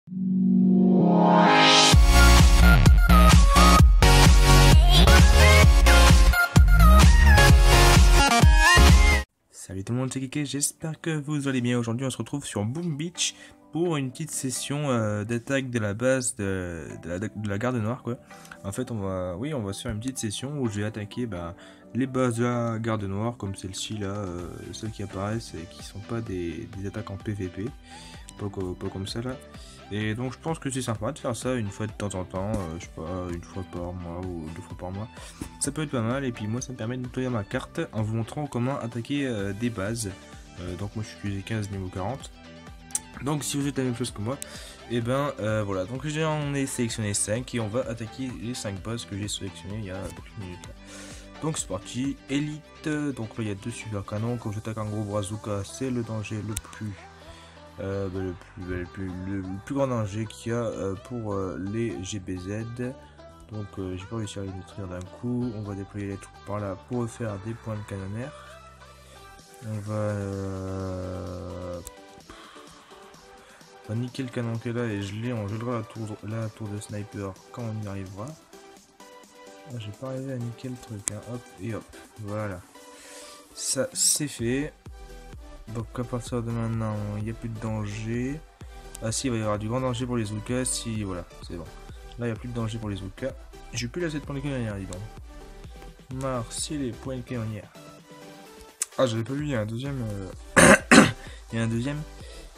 Salut tout le monde, c'est Keke, j'espère que vous allez bien. Aujourd'hui on se retrouve sur Boom Beach pour une petite session d'attaque de la base de la garde noire quoi. En fait on va se faire une petite session où je vais attaquer les bases de la garde noire comme celle-ci là, celles qui apparaissent et qui sont pas des attaques en PVP, pas comme ça là. Et donc je pense que c'est sympa de faire ça une fois de temps en temps, je sais pas, une fois par mois ou 2 fois par mois. Ça peut être pas mal et puis moi ça me permet de nettoyer ma carte en vous montrant comment attaquer des bases. Donc moi je suis 15 niveau 40. Donc si vous êtes la même chose que moi, et voilà. Donc j'en ai sélectionné 5 et on va attaquer les 5 bases que j'ai sélectionnées il y a quelques minutes là. Donc c'est parti, élite. Donc là il y a 2 super canons. Quand j'attaque un gros bazooka, c'est le danger le plus plus grand danger qu'il y a pour les GBZ. Donc j'ai pas réussi à les détruire d'un coup. On va déployer les troupes par là pour faire des points de canonnaire. On va niquer le canon qui est là et on gelera la tour de sniper quand on y arrivera. Ah, j'ai pas arrivé à niquer le truc, hein. Hop et hop, voilà. Ça c'est fait. Donc à partir de maintenant, il n'y a plus de danger. Ah si, il va y avoir du grand danger pour les Zoukas. Si, voilà, c'est bon. Là, il n'y a plus de danger pour les Zoukas. J'ai plus assez de points de canonnière, dis donc. Merci les points de canonnière. Ah, j'avais pas vu, il y a un deuxième. Il y a un deuxième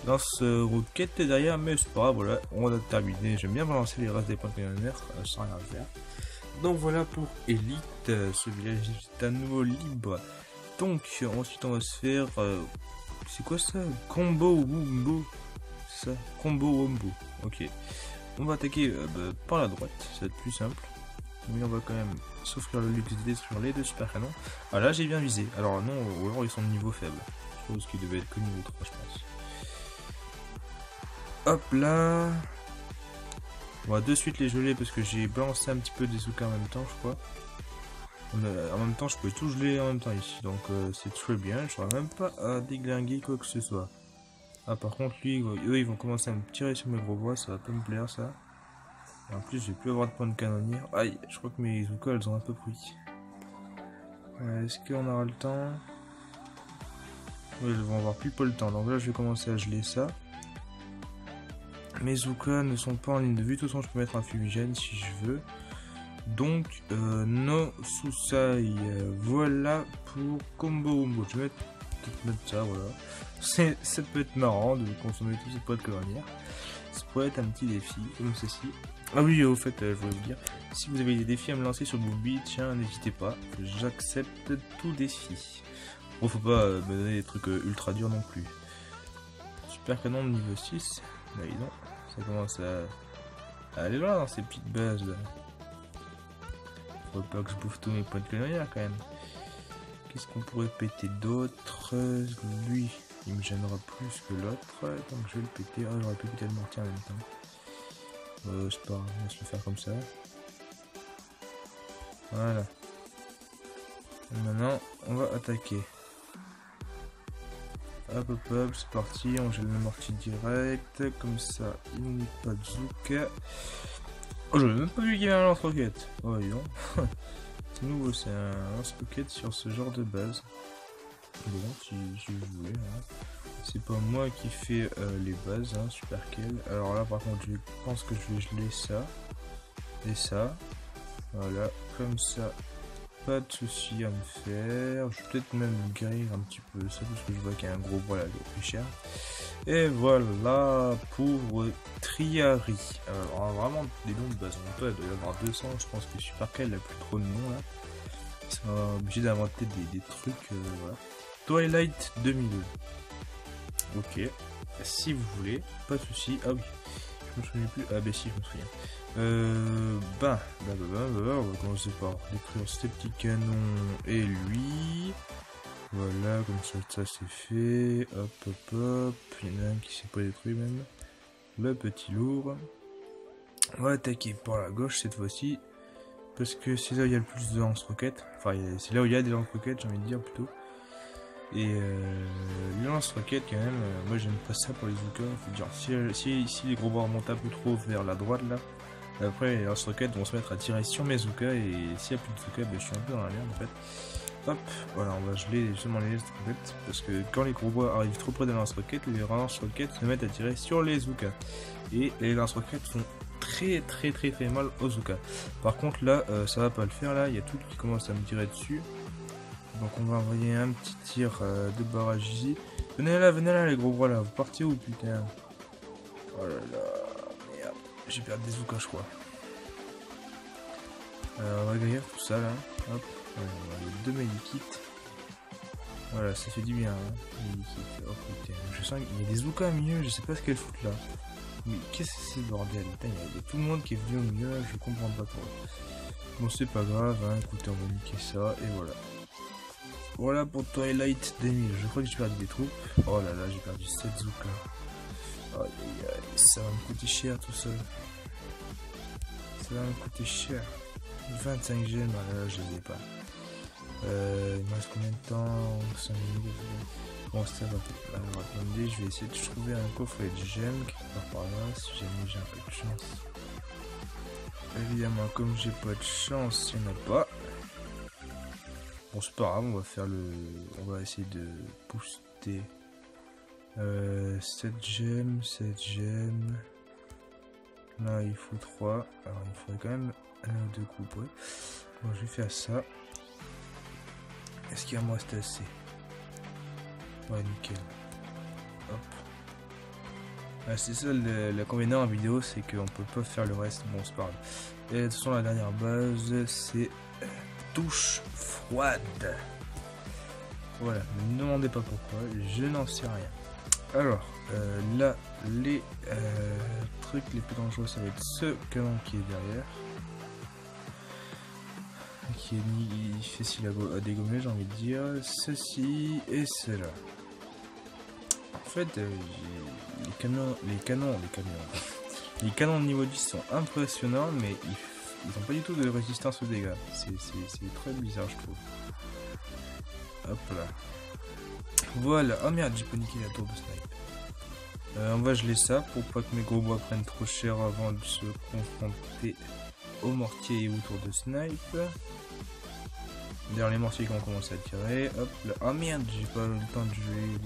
lance-roquette derrière, mais c'est pas grave, voilà, on a terminé. J'aime bien balancer les restes des points de canonnière sans rien faire. Donc voilà pour Elite. Ce village est à nouveau libre. Donc ensuite on va se faire c'est quoi ça? Combo Wumbo. C'est ça? Combo Wumbo. Ok. On va attaquer par la droite, ça va être plus simple. Mais on va quand même s'offrir le luxe de détruire les 2 super canons. Ah là j'ai bien visé. Alors non, ou alors ils sont de niveau faible. Je pense qu'ils devaient être que niveau 3 je pense. Hop là. On va de suite les geler parce que j'ai balancé un petit peu des Zoukas en même temps je crois. En même temps, je peux tout geler en même temps ici, donc c'est très bien. Je n'aurai même pas à déglinguer quoi que ce soit. Ah, par contre, eux, ils vont commencer à me tirer sur mes gros bois, ça va pas me plaire ça. Et en plus, je vais plus avoir de points de canonnière. Aïe, je crois que mes Zoukas, elles ont un peu pris. Est-ce qu'on aura le temps? Oui, elles vont avoir plus pas le temps, donc là, je vais commencer à geler ça. Mes Zoukas ne sont pas en ligne de vue, de toute façon, je peux mettre un fumigène si je veux. Donc, no Susai, voilà pour Combo Wumbo. Je vais peut-être mettre ça, voilà. Ça peut être marrant de consommer tous ces points de canonnière. Ça pourrait être un petit défi, comme ceci. Ah oui, au fait, je voulais vous dire, si vous avez des défis à me lancer sur Boom Beach, n'hésitez pas, j'accepte tout défi. Bon, faut pas me donner des trucs ultra durs non plus. Super canon de niveau 6, là, non, ça commence à aller loin dans ces petites bases là. Faut pas que je bouffe tous mes points de canonnière quand même. Qu'est-ce qu'on pourrait péter d'autre? Lui, il me gênera plus que l'autre, donc je vais le péter. Ah, j'aurais pu péter le mortier en même temps. C'est pas grave, on va se le faire comme ça. Voilà. Et maintenant, on va attaquer. Hop hop hop, c'est parti, on gèle le mortier direct, comme ça, il n'y a pas de zouk. Oh, j'avais même pas vu qu'il y avait un lance-roquette. Oh, dis donc. C'est nouveau, c'est un lance-roquette sur ce genre de base. Bon, si je voulais. Hein. C'est pas moi qui fais les bases, hein, super quel. Alors là, par contre, je pense que je vais geler ça. Et ça. Voilà, comme ça. Pas de souci à me faire. Je vais peut-être même guérir un petit peu ça, parce que je vois qu'il y a un gros bois là qui est plus cher. Et voilà pour Triari. Alors vraiment des noms de base, il doit y avoir 200, je pense que Supercal n'a plus trop de noms là. Ils sont obligés d'inventer des trucs, voilà. Twilight 2002. Ok, si vous voulez, pas de souci. Ah oui, je me souviens plus. Ah bah si, je me souviens. On va commencer par détruire ces petits canons et lui. Voilà, comme ça c'est fait. Hop hop hop. Il y en a un qui s'est pas détruit même. Le petit lourd. On va attaquer par la gauche cette fois-ci. Parce que c'est là où il y a le plus de lance-roquettes. Enfin, c'est là où il y a des lance-roquettes, j'ai envie de dire plutôt. Et les lance-roquettes quand même, moi j'aime pas ça pour les Zooka. Faut dire, si les gros bras montent un peu trop vers la droite là, après les lance-roquettes vont se mettre à tirer sur mes Zooka et s'il n'y a plus de Zooka, ben, je suis un peu dans la merde en fait. Hop, voilà, on va geler justement les lance-roquettes parce que quand les gros bras arrivent trop près des lance-roquettes, les lance-roquettes se mettent à tirer sur les Zooka. Et les lance-roquettes font très mal aux Zooka. Par contre là, ça va pas le faire là, il y a tout qui commence à me tirer dessus. Donc on va envoyer un petit tir de barrage ici. Venez là les gros bras là, vous partez où putain? Oh là là, merde, j'ai perdu des Zooka je crois. On va gagner tout ça là, hop, on va les 2 medikits. Voilà, ça fait du bien hein, medikits. Oh putain, je sens qu'il y a des Zooka au milieu, je sais pas ce qu'elles foutent là. Mais qu'est-ce que c'est ce bordel? Putain, il y a tout le monde qui est venu au milieu là, je comprends pas trop. Bon c'est pas grave, hein, écoutez on va niquer ça et voilà. Voilà pour Twilight 2000, je crois que j'ai perdu des troupes. Oh là là, j'ai perdu 7 Zooka. Aïe aïe aïe, ça va me coûter cher tout seul. Ça va me coûter cher. 25 gemmes, ah là, là je les ai pas. Il me reste combien de temps? 5 minutes. Bon, ça va. Alors attendez, je vais essayer de trouver un coffret de gemmes quelque part par là, si jamais j'ai un peu de chance. Évidemment, comme j'ai pas de chance, il n'y en a pas. Bon, c'est pas grave, on va faire le. On va essayer de booster. 7 gemmes, 7 gemmes. Là, il faut 3. Alors, il faudrait quand même 1 ou 2 coups. Ouais. Bon, je vais faire ça. Est-ce qu'il y a moi c'est assez? Ouais, nickel. Hop. Ah, c'est ça l'inconvénient en vidéo, c'est qu'on peut pas faire le reste. Bon, c'est pas grave. Et de toute façon, la dernière base, c'est touche froide. Voilà, ne me demandez pas pourquoi, je n'en sais rien. Alors, là, les trucs les plus dangereux, ça va être ce canon qui est derrière. Qui est facile à dégommer, j'ai envie de dire. Ceci et cela. En fait, les canons de niveau 10 sont impressionnants, mais ils n'ont pas du tout de résistance aux dégâts. C'est très bizarre, je trouve. Hop là. Voilà. Oh merde, j'ai paniqué la tour de snipe. On va geler ça pour pas que mes gros bois prennent trop cher avant de se confronter au mortier et aux tours de snipe. D'ailleurs, les mortiers qui ont commencé à tirer. Hop là. Oh merde, j'ai pas eu le temps de jouer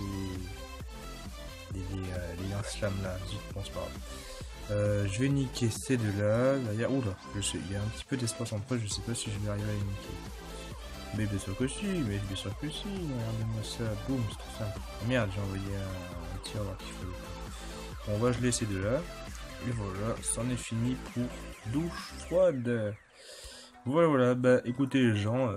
les lance-flammes là. Zut, bon, c'est pas grave. Je vais niquer ces deux là. Derrière, oula, il y a un petit peu d'espace entre eux. Je sais pas si je vais arriver à les niquer. Mais bien sûr que si, regardez-moi ça. Boum, c'est trop simple. Merde, j'ai envoyé un tir alors qu'il faut. Bon, on va geler ces deux là. Et voilà, c'en est fini pour douche froide. Voilà, bah écoutez les gens,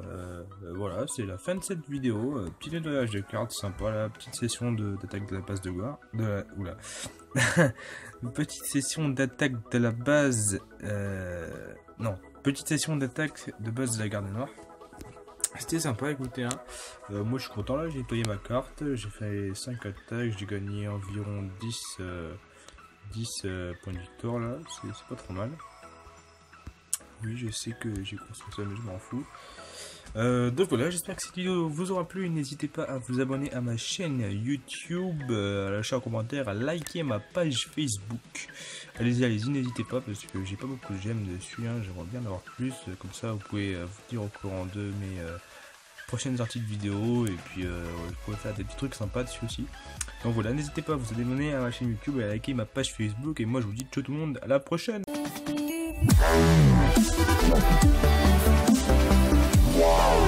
voilà, c'est la fin de cette vidéo. Petit nettoyage de cartes sympa, la petite session d'attaque de la base de Goar. Oula. Une petite session d'attaque de la base. Non, petite session d'attaque de base de la garde noire. C'était sympa, écoutez, hein. Moi je suis content là, j'ai nettoyé ma carte, j'ai fait 5 attaques, j'ai gagné environ 10 points de victoire là, c'est pas trop mal. Oui, je sais que j'ai construit ça, mais je m'en fous. Donc voilà, j'espère que cette vidéo vous aura plu. N'hésitez pas à vous abonner à ma chaîne YouTube, à lâcher un commentaire, à liker ma page Facebook. Allez-y, n'hésitez pas parce que j'ai pas beaucoup de j'aime dessus. Hein. J'aimerais bien en avoir plus. Comme ça, vous pouvez vous dire au courant de mes prochaines articles vidéo. Et puis, vous pouvez faire des petits trucs sympas dessus aussi. Donc voilà, n'hésitez pas à vous abonner à ma chaîne YouTube et à liker ma page Facebook. Et moi, je vous dis ciao tout le monde, à la prochaine. Wow.